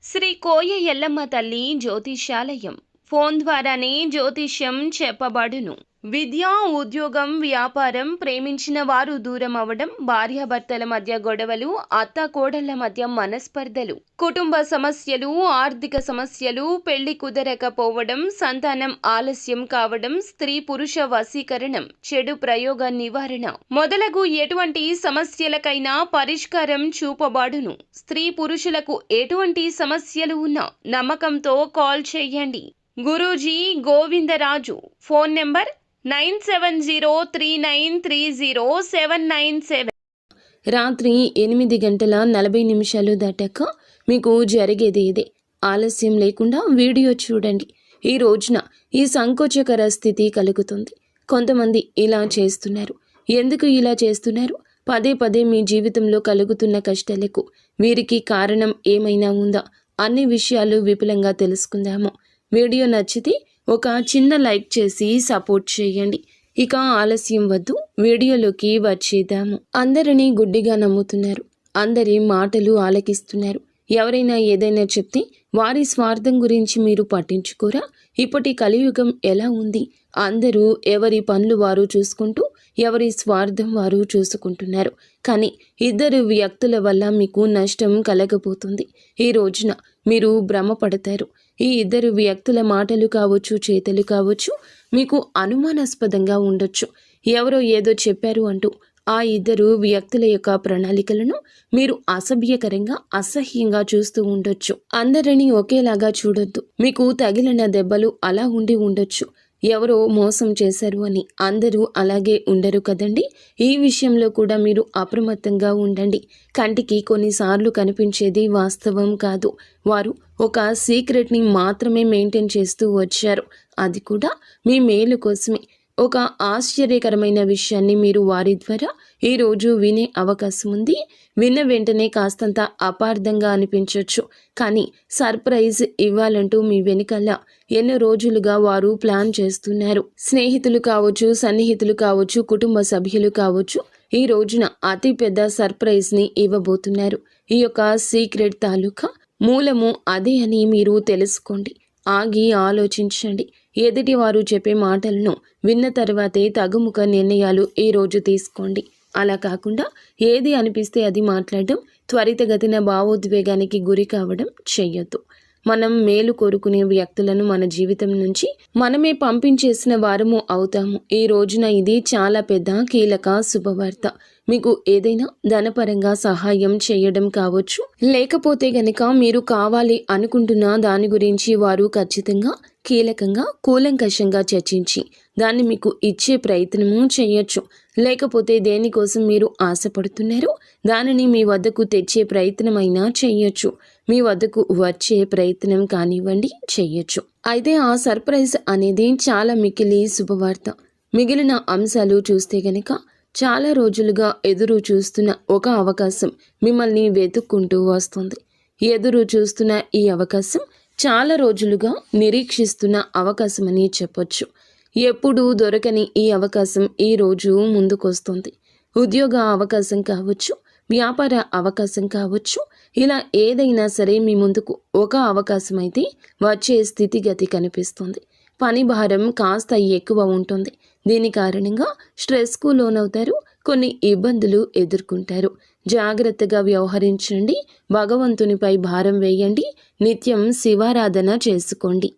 శ్రీ కోయ ఎల్లమ్మ తల్లి జ్యోతిష్యాలయం ఫోన్ ద్వారానే జ్యోతిష్యం చెప్పబడును. విద్య, ఉద్యోగం, వ్యాపారం, ప్రేమించిన వారు దూరం అవడం, భార్యాభర్తల మధ్య గొడవలు, అత్తాకోడళ్ల మధ్య మనస్పర్ధలు, కుటుంబ సమస్యలు, ఆర్థిక సమస్యలు, పెళ్లి కుదరకపోవడం, సంతానం ఆలస్యం కావడం, స్త్రీ పురుష వశీకరణం, చెడు ప్రయోగ నివారణ మొదలగు ఎటువంటి సమస్యలకైనా పరిష్కారం చూపబడును. స్త్రీ పురుషులకు ఎటువంటి సమస్యలు ఉన్నా నమ్మకంతో కాల్ చేయండి. గురూజీ గోవిందరాజు. Phone number 9703930797. రాత్రి 8:40 దాటాక మీకు జరిగేది ఇదే. ఆలస్యం లేకుండా వీడియో చూడండి. ఈ రోజున ఈ సంకోచకర స్థితి కలుగుతుంది. కొంతమంది ఇలా చేస్తున్నారు. ఎందుకు ఇలా చేస్తున్నారు? పదే పదే మీ జీవితంలో కలుగుతున్న కష్టాలకు వీరికి కారణం ఏమైనా ఉందా? అన్ని విషయాలు విపులంగా తెలుసుకుందాము. వీడియో నచ్చితే ఒక చిన్న లైక్ చేసి సపోర్ట్ చేయండి. ఇక ఆలస్యం వద్దు, వీడియోలోకి వచ్చేద్దాము. అందరినీ గుడ్డిగా నమ్ముతున్నారు. అందరి మాటలు ఆలకిస్తున్నారు. ఎవరైనా ఏదైనా చెప్తే వారి స్వార్థం గురించి మీరు పట్టించుకోరా? ఇప్పటి కలియుగం ఎలా ఉంది? అందరూ ఎవరి పనులు వారు చూసుకుంటూ ఎవరి స్వార్థం వారు చూసుకుంటున్నారు. కానీ ఇద్దరు వ్యక్తుల వల్ల మీకు నష్టం కలగబోతుంది. ఈ రోజున మీరు భ్రమపడతారు. ఈ ఇద్దరు వ్యక్తుల మాటలు కావచ్చు, చేతలు కావచ్చు, మీకు అనుమానాస్పదంగా ఉండొచ్చు. ఎవరో ఏదో చెప్పారు అంటూ ఆ ఇద్దరు వ్యక్తుల యొక్క ప్రణాళికలను మీరు అసభ్యకరంగా, అసహ్యంగా చూస్తూ ఉండొచ్చు. అందరినీ ఒకేలాగా చూడొద్దు. మీకు తగిలిన దెబ్బలు అలా ఉండి ఉండొచ్చు. ఎవరో మోసం చేశారు అని అందరూ అలాగే ఉండరు కదండి. ఈ విషయంలో కూడా మీరు అప్రమత్తంగా ఉండండి. కంటికి కొన్నిసార్లు కనిపించేది వాస్తవం కాదు. వారు ఒక సీక్రెట్ని మాత్రమే మెయింటైన్ చేస్తూ వచ్చారు. అది కూడా మీ మేలు కోసమే. ఒక ఆశ్చర్యకరమైన విషయాన్ని మీరు వారి ద్వారా ఈరోజు వినే అవకాశం ఉంది. విన్న వెంటనే కాస్తంత అపార్థంగా అనిపించవచ్చు. కానీ సర్ప్రైజ్ ఇవ్వాలంటూ మీ వెనుకల ఎన్నో రోజులుగా వారు ప్లాన్ చేస్తున్నారు. స్నేహితులు కావచ్చు, సన్నిహితులు కావచ్చు, కుటుంబ సభ్యులు కావచ్చు, ఈ రోజున అతి పెద్ద సర్ప్రైజ్ని ఇవ్వబోతున్నారు. ఈ యొక్క సీక్రెట్ తాలూకా మూలము అదే అని మీరు తెలుసుకోండి. ఆగి ఆలోచించండి. ఎదుటి వారు చెప్పే మాటలను విన్న తర్వాతే తగుముఖ నిర్ణయాలు ఈ రోజు తీసుకోండి. అలా కాకుండా ఏది అనిపిస్తే అది మాట్లాడడం, త్వరితగతిన భావోద్వేగానికి గురి కావడం చెయ్యొద్దు. మనం మేలు కోరుకునే వ్యక్తులను మన జీవితం నుంచి మనమే పంపించేసిన వారము అవుతాము. ఈ రోజున ఇది చాలా పెద్ద కీలక శుభవార్త. మీకు ఏదైనా ధనపరంగా సహాయం చేయడం కావచ్చు, లేకపోతే గనక మీరు కావాలి అనుకుంటున్న దాని గురించి వారు ఖచ్చితంగా కీలకంగా కూలంకషంగా చర్చించి దాన్ని మీకు ఇచ్చే ప్రయత్నము చేయొచ్చు. లేకపోతే దేనికోసం మీరు ఆశపడుతున్నారో దానిని మీ వద్దకు తెచ్చే ప్రయత్నమైనా చేయొచ్చు. మీ వద్దకు వచ్చే ప్రయత్నం కానివ్వండి, చెయ్యొచ్చు. అయితే ఆ సర్ప్రైజ్ అనేది చాలా మికిలి శుభవార్త. మిగిలిన అంశాలు చూస్తే గనక చాలా రోజులుగా ఎదురు చూస్తున్న ఒక అవకాశం మిమ్మల్ని వెతుక్కుంటూ వస్తుంది. ఎదురు చూస్తున్న ఈ అవకాశం చాలా రోజులుగా నిరీక్షిస్తున్న అవకాశం అని చెప్పొచ్చు. ఎప్పుడూ దొరకని ఈ అవకాశం ఈ రోజు ముందుకొస్తుంది. ఉద్యోగ అవకాశం కావచ్చు, వ్యాపార అవకాశం కావచ్చు, ఇలా ఏదైనా సరే మీ ముందుకు ఒక అవకాశం అయితే వచ్చే స్థితిగతి కనిపిస్తుంది. పని భారం కాస్త ఎక్కువ ఉంటుంది. దీని కారణంగా స్ట్రెస్కు లోనవుతారు. కొన్ని ఇబ్బందులు ఎదుర్కొంటారు. జాగ్రత్తగా వ్యవహరించండి. భగవంతునిపై భారం వేయండి. నిత్యం శివారాధన చేసుకోండి.